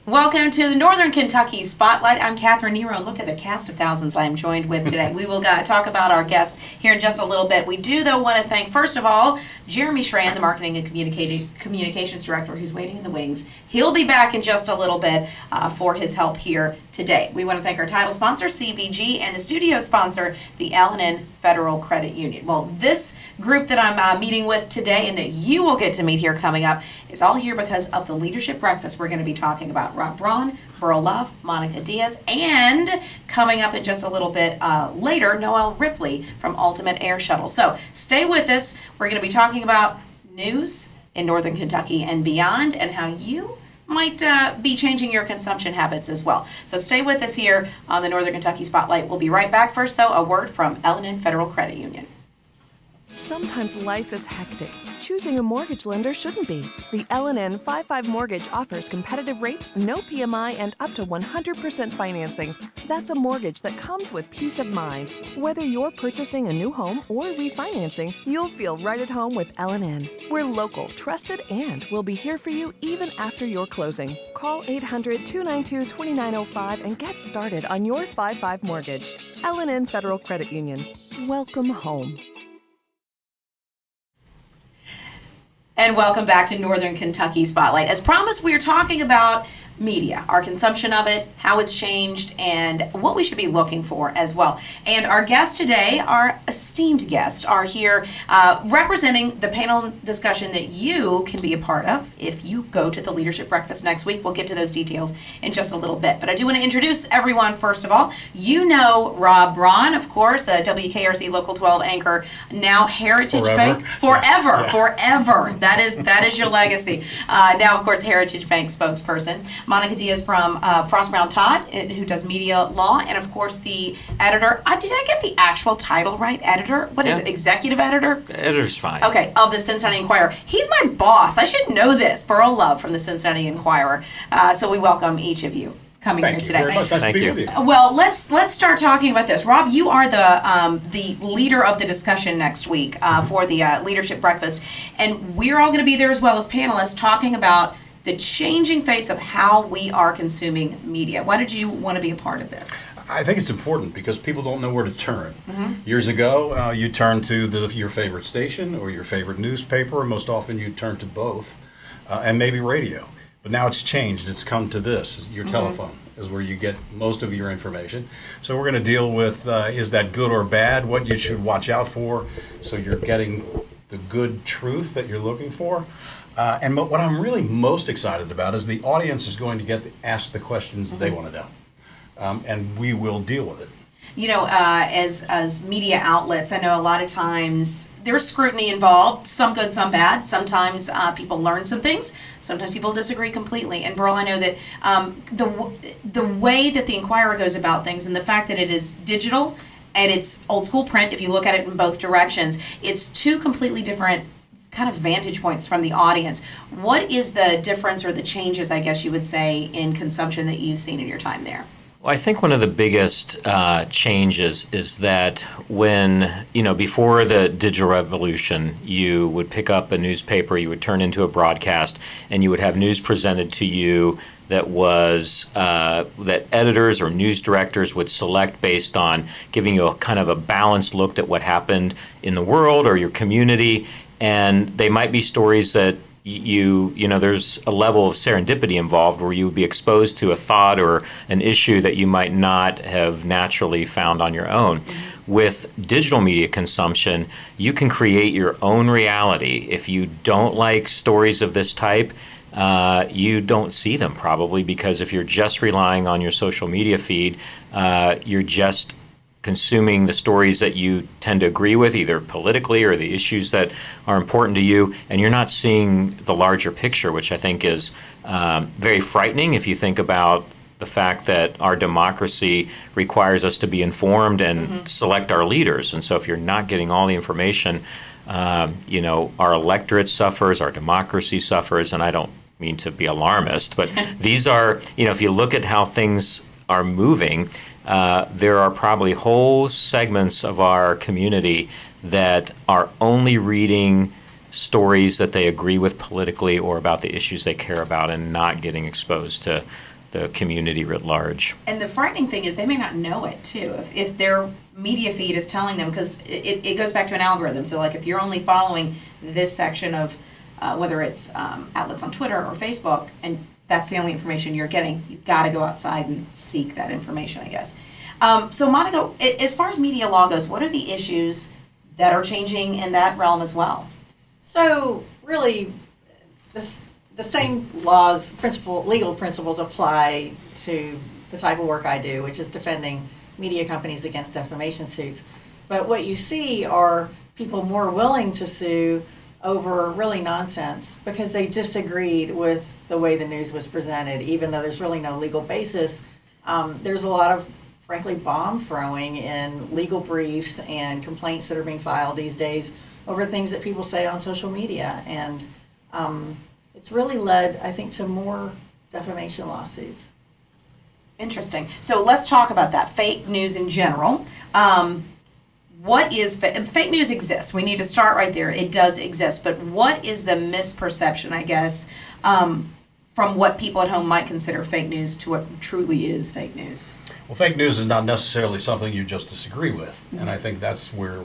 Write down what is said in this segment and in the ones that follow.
Welcome to the Northern Kentucky Spotlight. I'm Catherine Nero. Look at the cast of thousands I'm joined with today. We will talk about our guests here in just a little bit. We do, though, want to thank, first of all, Jeremy Schran, the Marketing and Communications Director, who's waiting in the wings. He'll be back in just a little bit for his help here today. We want to thank our title sponsor, CVG, and the studio sponsor, the L&N Federal Credit Union. Well, this group that I'm meeting with today and that you will get to meet here coming up is all here because of the leadership breakfast we're going to be talking about. Rob Braun, Burl Love, Monica Diaz, and coming up in just a little bit later, Noel Ripley from Ultimate Air Shuttle. So stay with us. We're going to be talking about news in Northern Kentucky and beyond and how you might be changing your consumption habits as well. So stay with us here on the Northern Kentucky Spotlight. We'll be right back. First, though, a word from L&N Federal Credit Union. Sometimes life is hectic. Choosing a mortgage lender shouldn't be. The L&N 5-5 Mortgage offers competitive rates, no PMI, and up to 100% financing. That's a mortgage that comes with peace of mind. Whether you're purchasing a new home or refinancing, you'll feel right at home with L&N. We're local, trusted, and we'll be here for you even after your closing. Call 800-292-2905 and get started on your 5-5 mortgage. L&N Federal Credit Union. Welcome home. And welcome back to Northern Kentucky Spotlight. As promised, we are talking about media, our consumption of it, how it's changed, and what we should be looking for as well. And our guests today, our esteemed guests, are here representing the panel discussion that you can be a part of if you go to the Leadership Breakfast next week. We'll get to those details in just a little bit. But I do want to introduce everyone, first of all. You know Rob Braun, of course, the WKRC Local 12 anchor, now Heritage Bank. Forever. That is your legacy. Now, of course, Heritage Bank spokesperson. Monica Diaz from Frost Brown Todd, who does media law, and of course the editor. Did I get the actual title right? Editor? What is it? Executive editor? Editor's fine. Okay, of the Cincinnati Enquirer. He's my boss. I should know this. Burl Love from the Cincinnati Enquirer. So we welcome each of you coming here today. Thank you very much. Nice to be with you. Well, let's start talking about this. Rob, you are the leader of the discussion next week for the Leadership Breakfast, and we're all going to be there as well as panelists talking about the changing face of how we are consuming media. Why did you want to be a part of this? I think it's important because people don't know where to turn. Years ago, you turned to your favorite station or your favorite newspaper, or most often you turn to both, and maybe radio. But now it's changed. It's come to this. Your telephone is where you get most of your information. So we're going to deal with, is that good or bad, what you should watch out for so you're getting the good truth that you're looking for. And what I'm really most excited about is the audience is going to get to ask the questions they want to know. And we will deal with it. You know, as media outlets, I know a lot of times there's scrutiny involved, some good, some bad. Sometimes people learn some things. Sometimes people disagree completely. And Burl, I know that the way that the Enquirer goes about things and the fact that it is digital and it's old school print, if you look at it in both directions, it's two completely different kind of vantage points from the audience. What is the difference or the changes, I guess you would say, in consumption that you've seen in your time there? Well, I think one of the biggest changes is that when, before the digital revolution, you would pick up a newspaper, you would turn into a broadcast, and you would have news presented to you that was that editors or news directors would select based on giving you a kind of a balanced look at what happened in the world or your community. And they might be stories that there's a level of serendipity involved where you would be exposed to a thought or an issue that you might not have naturally found on your own. With digital media consumption, you can create your own reality. If you don't like stories of this type, you don't see them probably, because if you're just relying on your social media feed, you're just consuming the stories that you tend to agree with, either politically or the issues that are important to you, and you're not seeing the larger picture, which I think is very frightening if you think about the fact that our democracy requires us to be informed and select our leaders. And so if you're not getting all the information, our electorate suffers, our democracy suffers, and I don't mean to be alarmist, but these are, if you look at how things are moving, there are probably whole segments of our community that are only reading stories that they agree with politically or about the issues they care about and not getting exposed to the community writ large. And the frightening thing is they may not know it too. If their media feed is telling them, because it goes back to an algorithm. So like if you're only following this section of whether it's outlets on Twitter or Facebook, and that's the only information you're getting, you've got to go outside and seek that information, I guess. So Monica, as far as media law goes, what are the issues that are changing in that realm as well? So really, the same legal principles apply to the type of work I do, which is defending media companies against defamation suits. But what you see are people more willing to sue over really nonsense because they disagreed with the way the news was presented, even though there's really no legal basis. There's a lot of, frankly, bomb throwing in legal briefs and complaints that are being filed these days over things that people say on social media. And it's really led, I think, to more defamation lawsuits. Interesting. So let's talk about that. Fake news in general. What is fake news exists. We need to start right there. It does exist. But what is the misperception, I guess, from what people at home might consider fake news to what truly is fake news? Well, fake news is not necessarily something you just disagree with. And I think that's where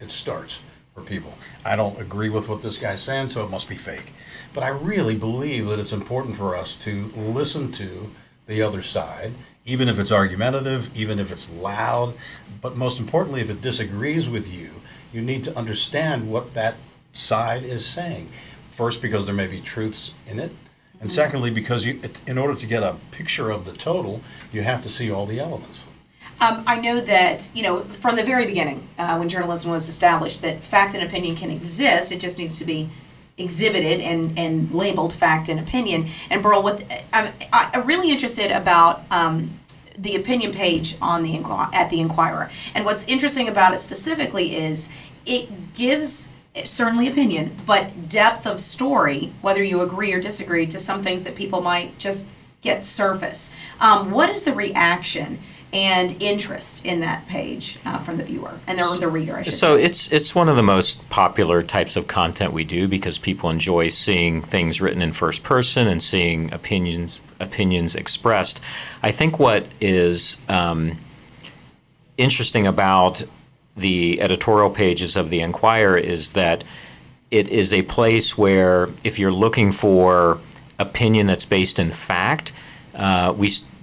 it starts for people. I don't agree with what this guy's saying, so it must be fake. But I really believe that it's important for us to listen to the other side, even if it's argumentative, even if it's loud, but most importantly, if it disagrees with you, you need to understand what that side is saying. First, because there may be truths in it, and secondly, because in order to get a picture of the total, you have to see all the elements. I know that, from the very beginning, when journalism was established, that fact and opinion can exist. It just needs to be exhibited and labeled fact and opinion. And Burl, I'm really interested about the opinion page on at the Inquirer. And what's interesting about it specifically is it gives certainly opinion, but depth of story, whether you agree or disagree, to some things that people might just get surface. What is the reaction and interest in that page from the viewer and the reader, I should So say? it's one of the most popular types of content we do because people enjoy seeing things written in first person and seeing opinions expressed. I think what is interesting about the editorial pages of the Inquirer is that it is a place where if you're looking for opinion that's based in fact,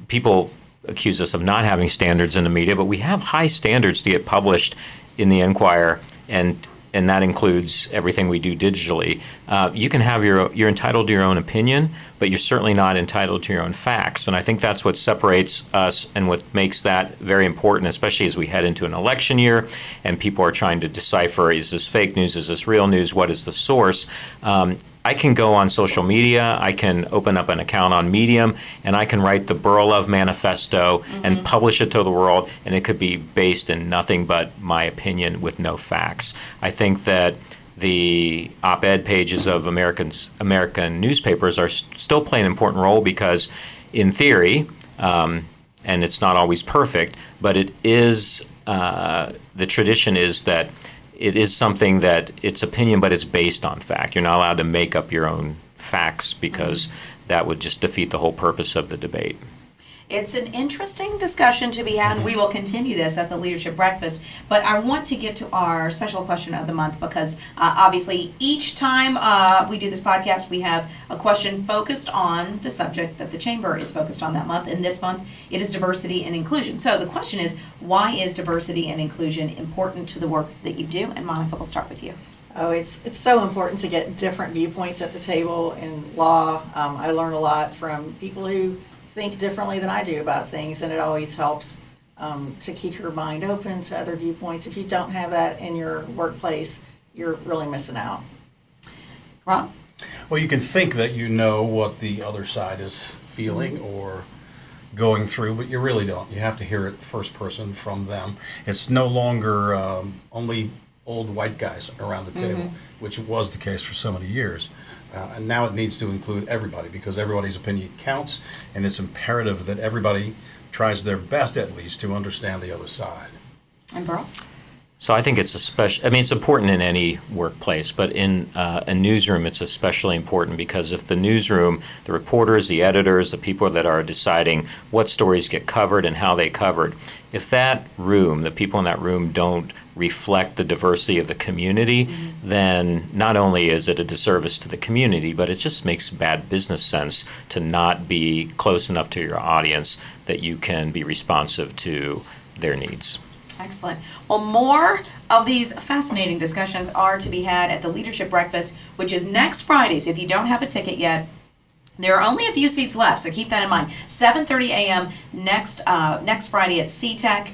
people accuse us of not having standards in the media, but we have high standards to get published in the Inquirer, and that includes everything we do digitally. You can have you're entitled to your own opinion, but you're certainly not entitled to your own facts. And I think that's what separates us and what makes that very important, especially as we head into an election year and people are trying to decipher, is this fake news, is this real news, what is the source? I can go on social media, I can open up an account on Medium, and I can write the Burl Love Manifesto and publish it to the world, and it could be based in nothing but my opinion with no facts. I think that the op-ed pages of American newspapers are still playing an important role because, in theory, and it's not always perfect, but it is, the tradition is that it is something that it's opinion, but it's based on fact. You're not allowed to make up your own facts because that would just defeat the whole purpose of the debate. It's an interesting discussion to be had, and we will continue this at the Leadership Breakfast. But I want to get to our special question of the month because obviously each time we do this podcast, we have a question focused on the subject that the Chamber is focused on that month. And this month, it is diversity and inclusion. So the question is, why is diversity and inclusion important to the work that you do? And Monica, we'll start with you. Oh, it's so important to get different viewpoints at the table in law. I learn a lot from people who think differently than I do about things, and it always helps to keep your mind open to other viewpoints. If you don't have that in your workplace, you're really missing out. Ron? Well, you can think that you know what the other side is feeling or going through, but you really don't. You have to hear it first person from them. It's no longer only old white guys around the table, which was the case for so many years. And now it needs to include everybody because everybody's opinion counts, and it's imperative that everybody tries their best, at least, to understand the other side. And Burl? So I think it's it's important in any workplace, but in a newsroom, it's especially important because if the newsroom, the reporters, the editors, the people that are deciding what stories get covered and how they covered, if that room, the people in that room don't reflect the diversity of the community, then not only is it a disservice to the community, but it just makes bad business sense to not be close enough to your audience that you can be responsive to their needs. Excellent. Well, more of these fascinating discussions are to be had at the Leadership Breakfast, which is next Friday. So if you don't have a ticket yet, there are only a few seats left, so keep that in mind. 7:30 a.m. next Friday at CTEC.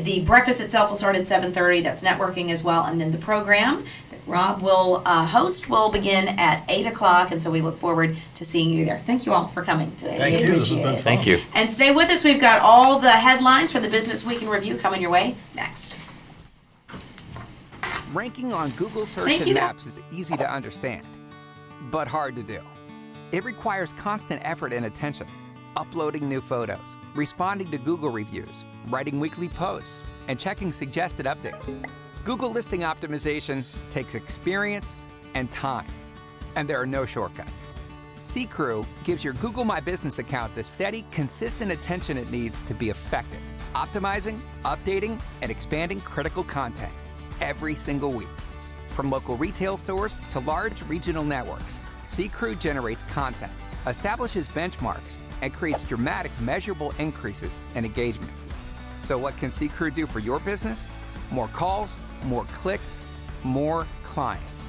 The breakfast itself will start at 7:30. That's networking as well. And then the program that Rob will host will begin at 8 o'clock. And so we look forward to seeing you there. Thank you all for coming today. Thank We you. This has appreciate been it. fun. Thank you. And stay with us. We've got all the headlines from the Business Week in Review coming your way next. Ranking on Google search Thank and you. maps is easy to understand, but hard to do. It requires constant effort and attention, uploading new photos, responding to Google reviews, writing weekly posts, and checking suggested updates. Google listing optimization takes experience and time, and there are no shortcuts. C-Crew gives your Google My Business account the steady, consistent attention it needs to be effective, optimizing, updating, and expanding critical content every single week. From local retail stores to large regional networks, C-Crew generates content, establishes benchmarks, and creates dramatic, measurable increases in engagement. So what can C-Crew do for your business? More calls, more clicks, more clients.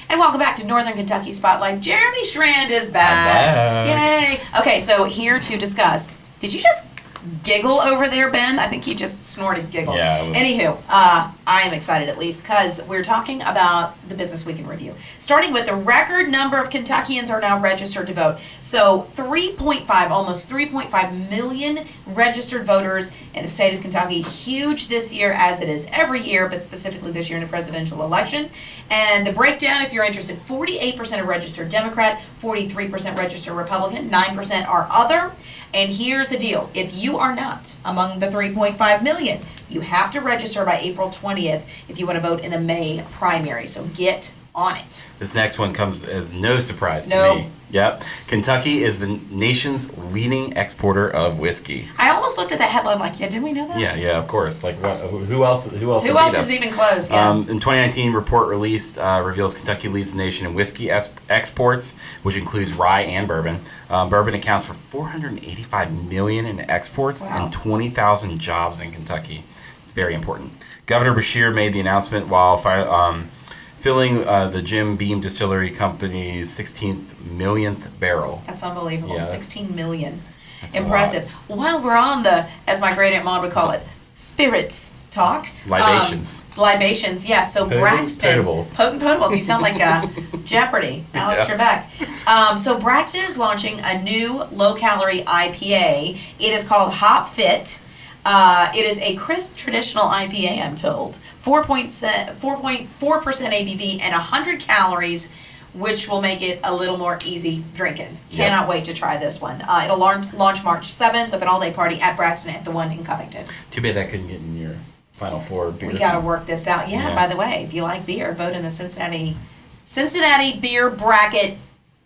And welcome back to Northern Kentucky Spotlight. Jeremy Schrand is back. Yay. Okay, so here to discuss. Did you just giggle over there, Ben? I think he just snorted giggle. Yeah, it was- Anywho, I am excited at least because we're talking about the Business Week in Review. Starting with the record number of Kentuckians are now registered to vote. So almost 3.5 million registered voters in the state of Kentucky. Huge this year as it is every year, but specifically this year in a presidential election. And the breakdown, if you're interested, 48% are registered Democrat, 43% registered Republican, 9% are other. And here's the deal. If you are not among the 3.5 million, you have to register by April 20th if you want to vote in the May primary. So get on it. This next one comes as no surprise to No. me. Yep. Kentucky is the nation's leading exporter of whiskey. I almost looked at that headline like, yeah, didn't we know that? Yeah, of course. Like, what? Who else? Who else? Who would else beat is us? even close? Yeah. In 2019, report released reveals Kentucky leads the nation in whiskey exports, which includes rye and bourbon. Bourbon accounts for $485 million in exports Wow. and 20,000 jobs in Kentucky. It's very important. Governor Beshear made the announcement while filling the Jim Beam Distillery Company's 16th millionth barrel. That's unbelievable. Yeah. 16 million. That's a Impressive. While we're on the, as my great aunt Maud would call it, spirits talk. Libations. Libations, yes. So Braxton. Potables. Potables. You sound like Jeopardy. Alex Trebek. So Braxton is launching a new low-calorie IPA. It is called Hop Fit. It is a crisp traditional IPA, I'm told. 4.4% ABV and 100 calories, which will make it a little more easy drinking. Cannot wait to try this one. It'll launch March 7th with an all-day party at Braxton at the one in Covington. Too bad that couldn't get in your Final Four beer. We got to work this out. Yeah, by the way, if you like beer, vote in the Cincinnati beer bracket.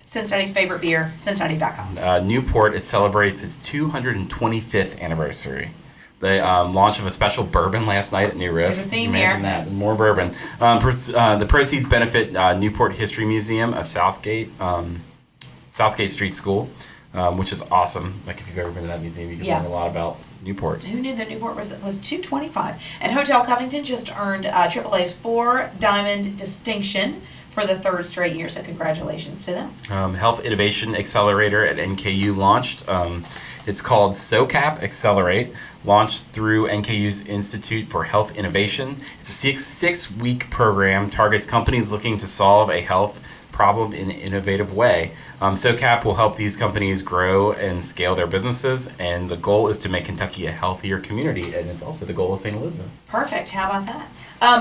Cincinnati's favorite beer, Cincinnati.com. Newport celebrates its 225th anniversary. The launch of a special bourbon last night at New Riff. There's a theme Imagine here. that. More bourbon. The proceeds benefit Newport History Museum of Southgate Street School, which is awesome. Like if you've ever been to that museum, you can learn a lot about Newport. Who knew that Newport was 225? And Hotel Covington just earned AAA's 4-diamond distinction for the third straight year, so congratulations to them. Health Innovation Accelerator at NKU launched. It's called SOCAP Accelerate, launched through NKU's Institute for Health Innovation. It's a six-week program, targets companies looking to solve a health problem in an innovative way. SOCAP will help these companies grow and scale their businesses, and the goal is to make Kentucky a healthier community, and it's also the goal of St. Elizabeth. Perfect. How about that?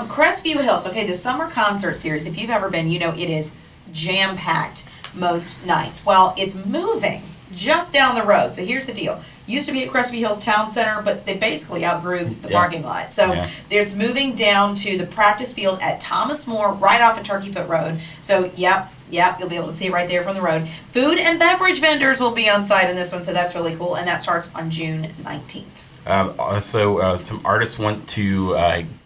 Crestview Hills. Okay, the summer concert series. If you've ever been, you know it is jam-packed most nights. Well, it's moving just down the road. So here's the deal. Used to be at Crestview Hills Town Center, but they basically outgrew the parking lot. So it's moving down to the practice field at Thomas More, right off of Turkey Foot Road. So, yep, you'll be able to see it right there from the road. Food and beverage vendors will be on site in this one, so that's really cool. And that starts on June 19th. Also, some artists want to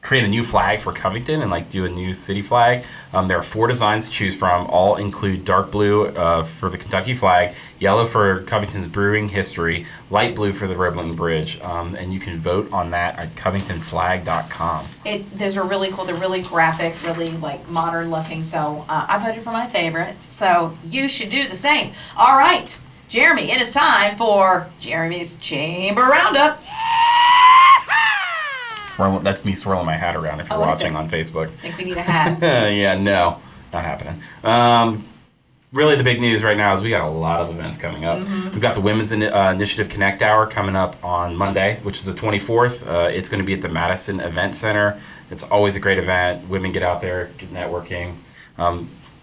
create a new flag for Covington and do a new city flag. There are 4 designs to choose from. All include dark blue for the Kentucky flag, yellow for Covington's brewing history, light blue for the Roebling Bridge, and you can vote on that at covingtonflag.com. Those are really cool. They're really graphic, really modern looking. So I voted for my favorites. So you should do the same. All right, Jeremy, it is time for Jeremy's Chamber Roundup. That's me swirling my hat around if you're watching on Facebook. I think we need a hat. Yeah, no, not happening. Really, the big news right now is we got a lot of events coming up. We've got the Women's Initiative Connect Hour coming up on Monday, which is the 24th. It's going to be at the Madison Event Center. It's always a great event. Women get out there, get networking.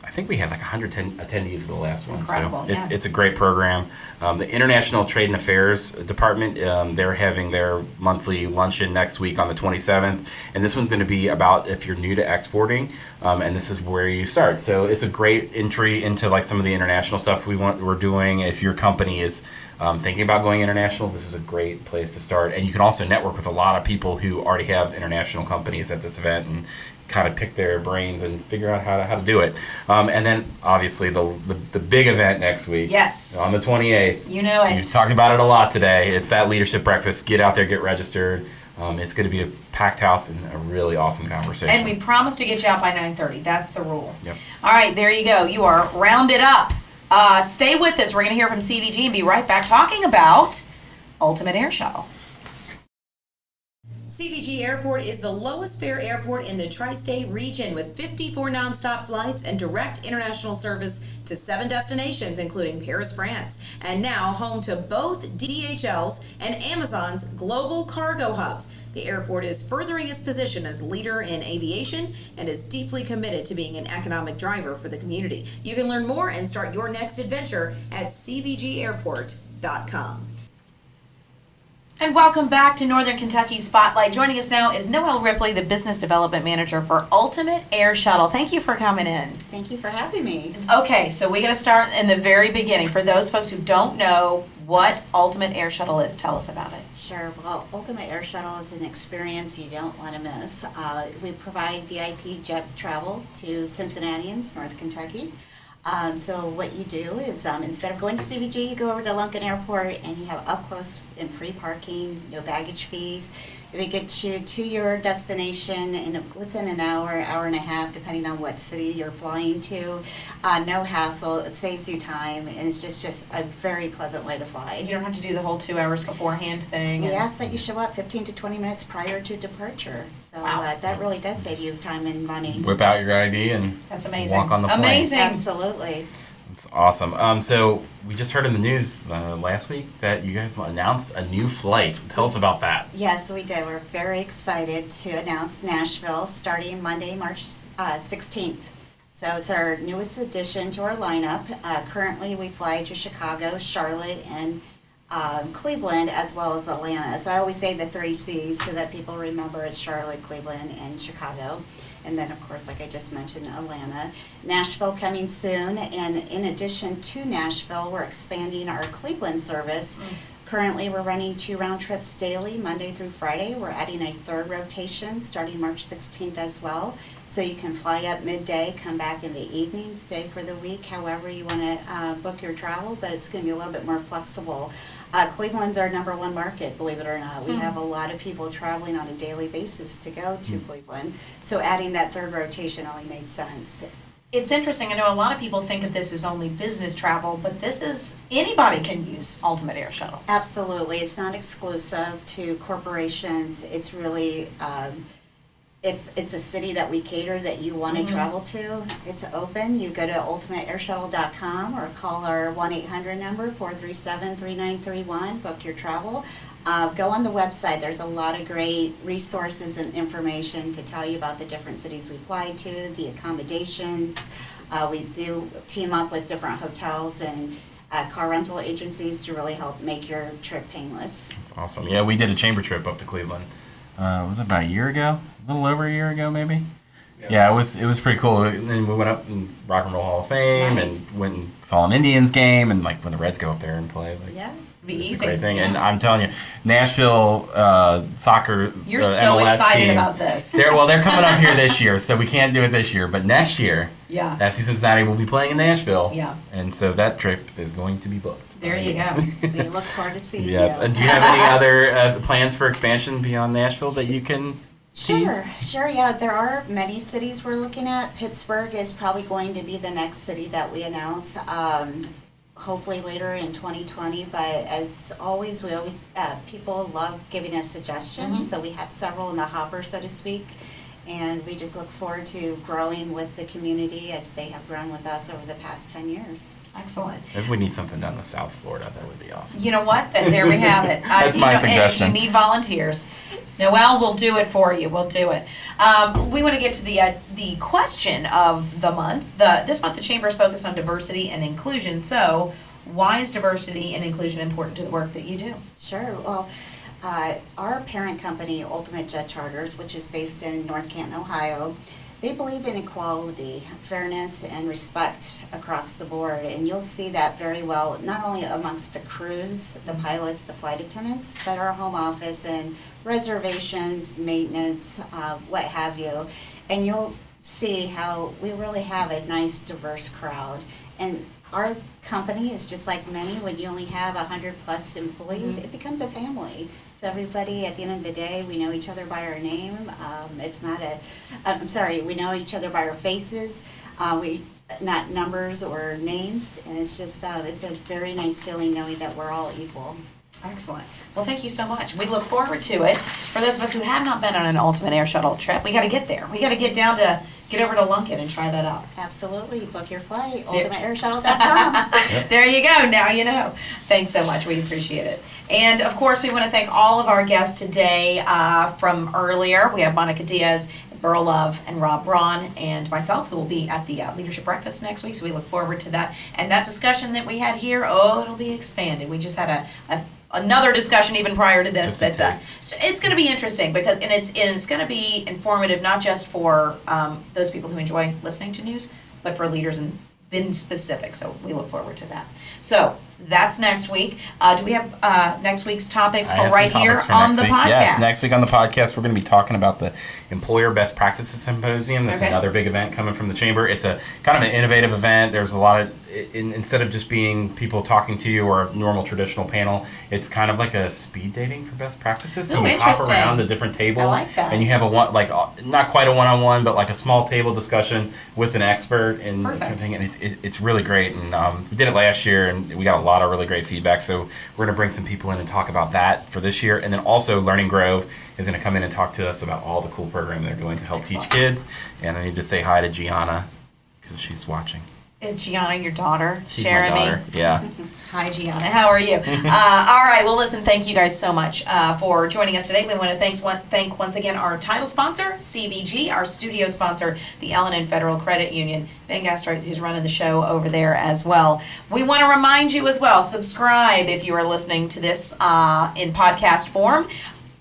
I think we had 110 attendees to the last one. Incredible, so it's a great program. The International Trade and Affairs Department, they're having their monthly luncheon next week on the 27th. And this one's going to be about if you're new to exporting, and this is where you start. So it's a great entry into some of the international stuff we're doing. If your company is thinking about going international, this is a great place to start. And you can also network with a lot of people who already have international companies at this event and kind of pick their brains and figure out how to do it. And then obviously the big event next week. Yes. On the 28th. You know it. You've talked about it a lot today. It's that leadership breakfast. Get out there, get registered. It's going to be a packed house and a really awesome conversation. And we promise to get you out by 9:30. That's the rule. Yep. All right, there you go. You are rounded up. Stay with us. We're going to hear from CVG and be right back talking about Ultimate Air Shuttle. CVG Airport is the lowest fare airport in the tri-state region with 54 nonstop flights and direct international service to 7 destinations, including Paris, France, and now home to both DHL's and Amazon's global cargo hubs. The airport is furthering its position as leader in aviation and is deeply committed to being an economic driver for the community. You can learn more and start your next adventure at cvgairport.com. And welcome back to Northern Kentucky Spotlight. Joining us now is Noelle Ripley, the Business Development Manager for Ultimate Air Shuttle. Thank you for coming in. Thank you for having me. Okay, so we're going to start in the very beginning. For those folks who don't know what Ultimate Air Shuttle is, tell us about it. Sure. Well, Ultimate Air Shuttle is an experience you don't want to miss. We provide VIP jet travel to Cincinnatians, North Kentucky. So what you do is instead of going to CVG, you go over to Lunken Airport and you have up close and free parking, no baggage fees. It would get you to your destination within an hour and a half, depending on what city you're flying to. No hassle. It saves you time, and it's just a very pleasant way to fly. You don't have to do the whole 2 hours beforehand thing. We ask that you show up 15 to 20 minutes prior to departure. So that really does save you time and money. Whip out your ID and that's amazing. Walk on the plane. Amazing. Absolutely. It's awesome. So we just heard in the news last week that you guys announced a new flight. Tell us about that. Yes, we did. We're very excited to announce Nashville starting Monday, March 16th. So it's our newest addition to our lineup. Currently, we fly to Chicago, Charlotte, and Cleveland, as well as Atlanta. So I always say the 3 C's so that people remember it's Charlotte, Cleveland, and Chicago. And then, of course, like I just mentioned, Atlanta. Nashville coming soon. And in addition to Nashville, we're expanding our Cleveland service. Currently, we're running 2 round trips daily, Monday through Friday. We're adding a 3rd rotation starting March 16th as well. So you can fly up midday, come back in the evening, stay for the week, however you want to book your travel, but it's going to be a little bit more flexible. Cleveland's our #1 market, believe it or not. We have a lot of people traveling on a daily basis to go to Cleveland. So adding that 3rd rotation only made sense. It's interesting. I know a lot of people think of this as only business travel, but this is, anybody can use Ultimate Air Shuttle. Absolutely. It's not exclusive to corporations. It's really, if it's a city that we cater that you want to travel to, it's open. You go to ultimateairshuttle.com or call our 1-800 number, 437-3931, book your travel. Go on the website. There's a lot of great resources and information to tell you about the different cities we fly to, the accommodations. We do team up with different hotels and car rental agencies to really help make your trip painless. That's awesome. Yeah, we did a chamber trip up to Cleveland. Was it about a year ago? A little over a year ago, maybe. Yeah, it was pretty cool. And then we went up in Rock and Roll Hall of Fame and went and saw an Indians game, and like when the Reds go up there and play. Like, Yeah. Be it's easy. a great thing. And I'm telling you, Nashville soccer You're the so MLS excited team, about this. They're coming up here this year, so we can't do it this year. But next year, Yeah. FC Cincinnati will be playing in Nashville. Yeah. And so that trip is going to be booked. There you go. We look forward to seeing Yes. you. And do you have any other plans for expansion beyond Nashville that you can tease? Sure, yeah. There are many cities we're looking at. Pittsburgh is probably going to be the next city that we announce. Hopefully later in 2020, but as always, people love giving us suggestions, so we have several in the hopper, so to speak, and we just look forward to growing with the community as they have grown with us over the past 10 years. Excellent. If we need something down in South Florida, that would be awesome. You know what? There we have it. That's my suggestion. And if you need volunteers, Noelle will do it for you. We'll do it. We want to get to the question of the month. This month, the Chamber is focused on diversity and inclusion. So, why is diversity and inclusion important to the work that you do? Sure. Well, our parent company, Ultimate Jet Charters, which is based in North Canton, Ohio, they believe in equality, fairness, and respect across the board. And you'll see that very well, not only amongst the crews, the pilots, the flight attendants, but our home office and reservations, maintenance, what have you. And you'll see how we really have a nice, diverse crowd. And our company is just like many. When you only have 100 plus employees, it becomes a family. So everybody, at the end of the day, we know each other by our name. We know each other by our faces. Not numbers or names. And it's just, it's a very nice feeling knowing that we're all equal. Excellent. Well, thank you so much. We look forward to it. For those of us who have not been on an Ultimate Air Shuttle trip, we got to get there. We got to get over to Lunken and try that out. Absolutely. Book your flight, ultimateairshuttle.com. There you go. Now you know. Thanks so much. We appreciate it. And, of course, we want to thank all of our guests today from earlier. We have Monica Diaz, Burl Love, and Rob Braun, and myself, who will be at the Leadership Breakfast next week, so we look forward to that. And that discussion that we had here, it'll be expanded. We just had another discussion even prior to this. So it's going to be interesting because it's going to be informative not just for those people who enjoy listening to news, but for leaders and been specific. So we look forward to that. So that's next week. Do we have next week's topics for right here on the podcast? Yes, next week on the podcast, we're going to be talking about the Employer Best Practices Symposium. That's another big event coming from the Chamber. It's a kind of an innovative event. There's a lot of, instead of just being people talking to you or a normal traditional panel, it's kind of like a speed dating for best practices. So you hop around the different tables. I like that. And you have not quite a one-on-one, but like a small table discussion with an expert and something. And it's really great. And we did it last year, and we got a lot of really great feedback. So we're going to bring some people in and talk about that for this year. And then also Learning Grove is going to come in and talk to us about all the cool programming they're doing to help teach kids. And I need to say hi to Gianna because she's watching. Is Gianna your daughter, She's Jeremy? my daughter. Yeah. Hi, Gianna. How are you? All right. Well, listen, thank you guys so much for joining us today. We want to thank once again our title sponsor, CVG, our studio sponsor, the L&N Federal Credit Union. Ben Gastrite, who's running the show over there as well. We want to remind you as well, subscribe if you are listening to this in podcast form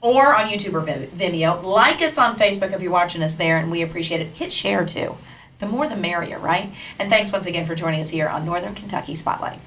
or on YouTube or Vimeo. Like us on Facebook if you're watching us there, and we appreciate it. Hit share, too. The more the merrier, right? And thanks once again for joining us here on Northern Kentucky Spotlight.